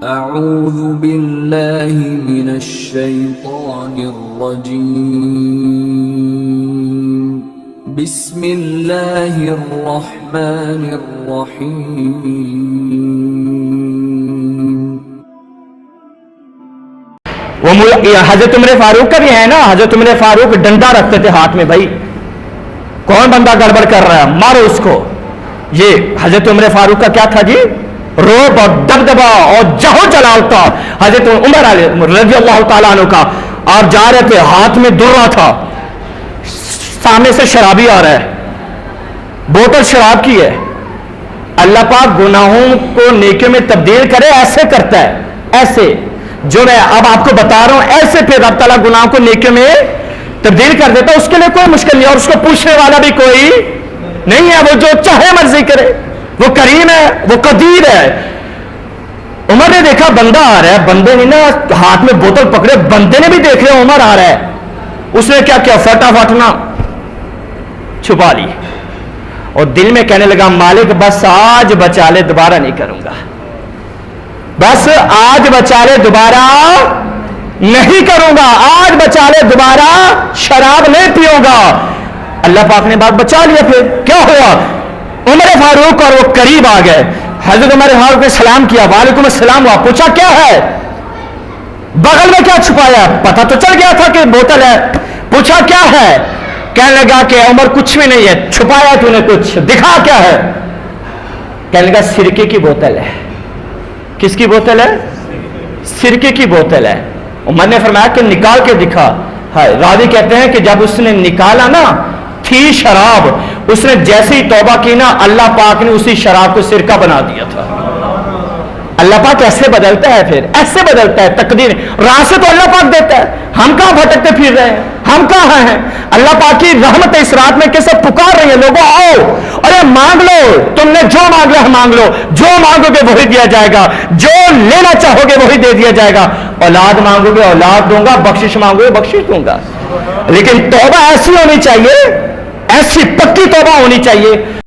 اعوذ باللہ من الشیطان الرجیم بسم اللہ الرحمن الرحیم۔ وہ حضرت عمر فاروق کا بھی ہے نا، حضرت عمر فاروق ڈنڈا رکھتے تھے ہاتھ میں، بھائی کون بندہ گڑبڑ کر رہا ہے مارو اس کو۔ یہ حضرت عمر فاروق کا کیا تھا جی؟ روب اور دبدبا اور جہو جلال تھا حضرت عمر رضی اللہ تعالیٰ عنہ کا۔ اور جا رہے تھے، ہاتھ میں درہ تھا، سامنے سے شرابی آ رہا ہے، بوتل شراب کی ہے۔ اللہ پاک گناہوں کو نیکیوں میں تبدیل کرے، ایسے کرتا ہے، ایسے جو میں اب آپ کو بتا رہا ہوں، ایسے پھر رب تعالیٰ گناہوں کو نیکیوں میں تبدیل کر دیتا ہے۔ اس کے لیے کوئی مشکل نہیں، اور اس کو پوچھنے والا بھی کوئی نہیں ہے، وہ جو چاہے مرضی کرے، وہ کریم ہے، وہ قدیر ہے۔ عمر نے دیکھا بندہ آ رہا ہے، بندے نے نا ہاتھ میں بوتل پکڑے، بندے نے بھی دیکھ لیا عمر آ رہا ہے، اس نے کیا کیا، فٹافٹ نا چھپا لی اور دل میں کہنے لگا مالک بس آج بچا لے، دوبارہ نہیں کروں گا، بس آج بچا لے، دوبارہ نہیں کروں گا، آج بچا لے، دوبارہ شراب نہیں پیوں گا۔ اللہ پاک نے بات بچا لیا۔ پھر کیا ہوا؟ عمر فاروق اور وہ قریب آ گئے، حضرت عمر فاروق نے سلام کیا، وعلیکم السلام ہوا، پوچھا کیا ہے، بغل میں کیا چھپایا؟ پتہ تو چل گیا تھا کہ بوتل ہے، پوچھا کیا ہے؟ کہنے لگا کہ عمر کچھ بھی نہیں ہے، چھپایا تو نے کچھ، دکھا کیا ہے؟ کہنے لگا سرکے کی بوتل ہے۔ کس کی بوتل ہے؟ سرکے کی بوتل ہے۔ عمر نے فرمایا کہ نکال کے دکھا۔ راوی کہتے ہیں کہ جب اس نے نکالا نا، تھی شراب، اس نے جیسے ہی توبہ کی نا، اللہ پاک نے اسی شراب کو سرکہ بنا دیا تھا۔ اللہ پاک ایسے بدلتا ہے، پھر ایسے بدلتا ہے تقدیر، راستہ تو اللہ پاک دیتا ہے، ہم کہاں بھٹکتے پھر رہے ہیں، ہم کہاں ہیں؟ اللہ پاک کی رحمت اس رات میں کیسے پکار رہی ہے، لوگوں آؤ، ارے مانگ لو، تم نے جو مانگنا ہے مانگ لو، جو مانگو گے وہی دیا جائے گا، جو لینا چاہو گے وہی دے دیا جائے گا، اولاد مانگو گے اولاد دوں گا، بخشش مانگو گے بخشش دوں گا۔ لیکن توبہ ایسی ہونی چاہیے، ایسی پکی توبہ ہونی چاہیے